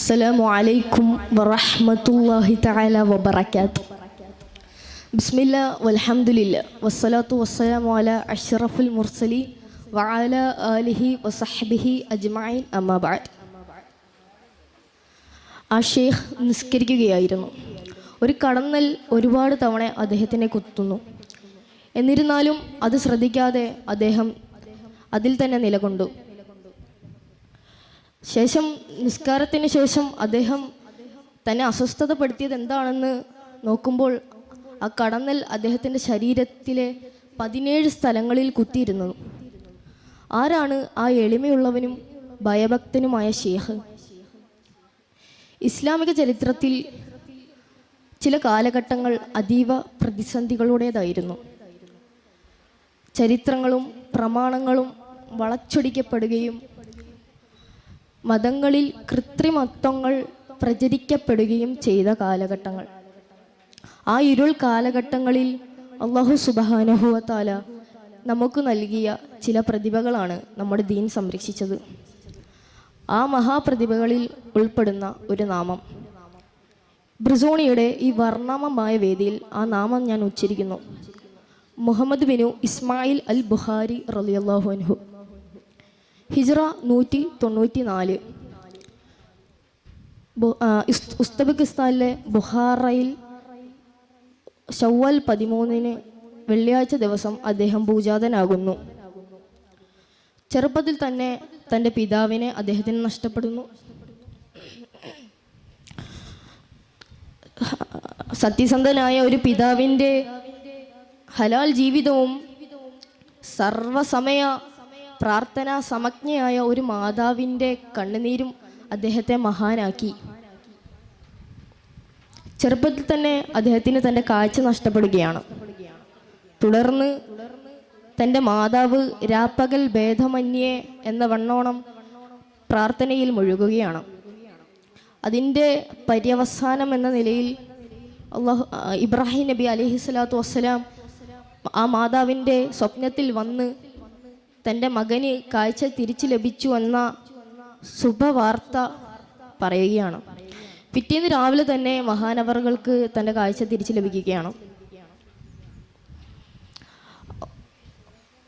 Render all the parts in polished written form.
അസ്സലാമു അലൈക്കും വറഹ്മത്തുള്ളാഹി തആല വബറകാതുഹു. ബിസ്മില്ലാ വൽഹംദുലില്ലാ വസ്സലാത്തു വസ്സലാമു അലാ അഷ്റഫുൽ മുർസലീൻ വഅലാ ആലിഹി വസഹ്ബിഹി അജ്മഈൻ അമ്മാ ബഅദ്. ആ ഷെയ്ഖ് നിസ്കരിക്കുകയായിരുന്നു. ഒരു കടന്നൽ ഒരുപാട് തവണ അദ്ദേഹത്തിനെ കുത്തുന്നു. എന്നിരുന്നാലും അത് ശ്രദ്ധിക്കാതെ അദ്ദേഹം അതിൽ തന്നെ നിലകൊണ്ടു. നിസ്കാരത്തിന് ശേഷം അദ്ദേഹം തന്നെ അസ്വസ്ഥതപ്പെടുത്തിയത് എന്താണെന്ന് നോക്കുമ്പോൾ ആ കടന്നൽ അദ്ദേഹത്തിൻ്റെ ശരീരത്തിലെ 17 സ്ഥലങ്ങളിൽ കുത്തിയിരുന്നു. ആരാണ് ആ എളിമയുള്ളവനും ഭയഭക്തനുമായ ഷെയ്ഖ്? ഇസ്ലാമിക ചരിത്രത്തിൽ ചില കാലഘട്ടങ്ങൾ അതീവ പ്രതിസന്ധികളുടേതായിരുന്നു. ചരിത്രങ്ങളും പ്രമാണങ്ങളും വളച്ചൊടിക്കപ്പെടുകയും മതങ്ങളിൽ കൃത്രിമത്വങ്ങൾ പ്രചരിക്കപ്പെടുകയും ചെയ്ത കാലഘട്ടങ്ങൾ. ആ ഇരുൾ കാലഘട്ടങ്ങളിൽ അല്ലാഹു സുബ്ഹാനഹു വ തആല നമുക്ക് നൽകിയ ചില പ്രതിഭകളാണ് നമ്മുടെ ദീൻ സംരക്ഷിച്ചത്. ആ മഹാപ്രതിഭകളിൽ ഉൾപ്പെടുന്ന ഒരു നാമം. ബ്രിസോണിയുടെ ഈ വർണ്ണമമായ വേദിയിൽ ആ നാമം ഞാൻ ഉച്ചരിക്കുന്നു. മുഹമ്മദ് ബിനു ഇസ്മായിൽ അൽ ബുഖാരി റളിയല്ലാഹു അൻഹു. ഹിജ്റ 194. ഉസ്ബെക്കിസ്ഥാനിലെ ബുഖാറയിൽ ശവ്വാൽ 13 വെള്ളിയാഴ്ച ദിവസം അദ്ദേഹം ഭൂജാതനാകുന്നു. ചെറുപ്പത്തിൽ തന്നെ തൻ്റെ പിതാവിനെ അദ്ദേഹത്തിന് നഷ്ടപ്പെടുന്നു. സത്യസന്ധനായ ഒരു പിതാവിൻ്റെ ഹലാൽ ജീവിതവും സർവസമയ പ്രാർത്ഥനാ സമജ്ഞയായ ഒരു മാതാവിൻ്റെ കണ്ണുനീരും അദ്ദേഹത്തെ മഹാനാക്കി. ചെറുപ്പത്തിൽ തന്നെ അദ്ദേഹത്തിന് തൻ്റെ കാഴ്ച നഷ്ടപ്പെടുകയാണ്. തുടർന്ന് തൻ്റെ മാതാവ് രാപ്പകൽ ഭേദമന്യേ എന്ന വണ്ണോണം പ്രാർത്ഥനയിൽ മുഴുകുകയാണ്. അതിൻ്റെ പര്യവസാനം എന്ന നിലയിൽ ഇബ്രാഹിം നബി അലൈഹിസ്സലാത്തു വസ്സലാം ആ മാതാവിൻ്റെ സ്വപ്നത്തിൽ വന്ന് തൻ്റെ മകന് കാഴ്ച തിരിച്ചു ലഭിച്ചു എന്ന ശുഭവാർത്ത പറയുകയാണ്. പിറ്റേന്ന് രാവിലെ തന്നെ മഹാനവറുകൾക്ക് തൻ്റെ കാഴ്ച തിരിച്ചു ലഭിക്കുകയാണ്.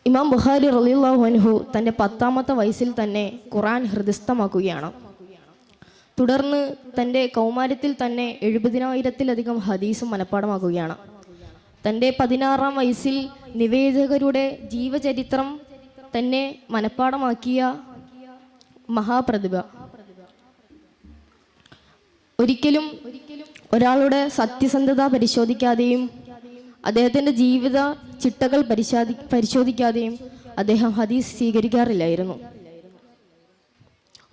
ഇമാം ബുഖാരി റളിയല്ലാഹു അൻഹു തൻ്റെ 10ാമത്തെ വയസ്സിൽ തന്നെ ഖുർആൻ ഹൃദിസ്ഥമാക്കുകയാണ്. തുടർന്ന് തൻ്റെ കൗമാരത്തിൽ തന്നെ 70,000-ലധികം ഹദീസും മനഃപ്പാടമാക്കുകയാണ്. തൻ്റെ 16ാം വയസ്സിൽ നിവേദകരുടെ ജീവചരിത്രം തന്നെ മനഃപ്പാടമാക്കിയ മഹാപ്രതിഭ. ഒരിക്കലും ഒരാളുടെ സത്യസന്ധത പരിശോധിക്കാതെയും അദ്ദേഹത്തിൻ്റെ ജീവിത ചിട്ടകൾ പരിശോധിക്കാതെയും അദ്ദേഹം ഹദീസ് സ്വീകരിക്കാറില്ലായിരുന്നു.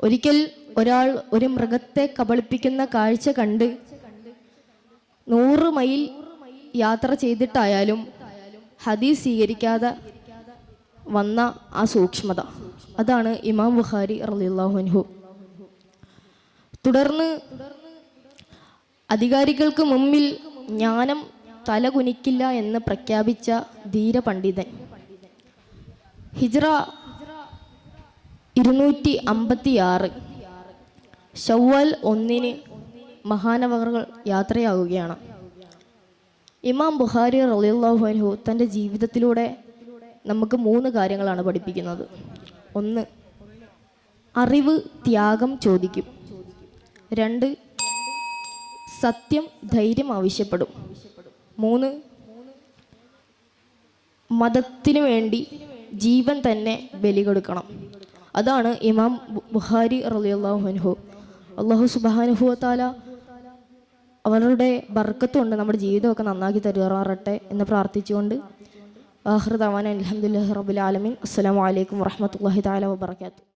ഒരിക്കൽ ഒരാൾ ഒരു മൃഗത്തെ കബളിപ്പിക്കുന്ന കാഴ്ച കണ്ട് 100 മൈൽ യാത്ര ചെയ്തിട്ടായാലും ഹദീസ് സ്വീകരിക്കാതെ വന്ന ആ സൂക്ഷ്മത, അതാണ് ഇമാം ബുഖാരി റളിയല്ലാഹു അൻഹു. തുടർന്ന് അധികാരികൾക്ക് മുമ്പിൽ ജ്ഞാനം തലകുനിക്കില്ല എന്ന് പ്രഖ്യാപിച്ച ധീരപണ്ഡിതൻ. ഹിജ്റ 256 ശവ്വാൽ 1 മഹാനവറുകൾ യാത്രയാവുകയാണ്. ഇമാം ബുഖാരി റളിയല്ലാഹു അൻഹു തൻ്റെ ജീവിതത്തിലൂടെ നമുക്ക് 3 കാര്യങ്ങളാണ് പഠിപ്പിക്കുന്നത്. 1, അറിവ് ത്യാഗം ചോദിക്കും. 2, സത്യം ധൈര്യം ആവശ്യപ്പെടും. 3, മതത്തിനു വേണ്ടി ജീവൻ തന്നെ ബലി കൊടുക്കണം. അതാണ് ഇമാം ബുഖാരി റളിയല്ലാഹു അൻഹു. അല്ലാഹു സുബ്ഹാനഹു വ തആല അവരുടെ ബർക്കത്ത് കൊണ്ട് നമ്മുടെ ജീവിതമൊക്കെ നന്നാക്കി തരുമാറട്ടെ എന്ന് പ്രാർത്ഥിച്ചുകൊണ്ട് ആഖിറു ദഅവാന അൽഹംദുലില്ലാഹി റബ്ബിൽ ആലമീൻ. അസ്സലാമു അലൈക്കും വറഹ്മത്തുള്ളാഹി തആല വബറകാതുഹു.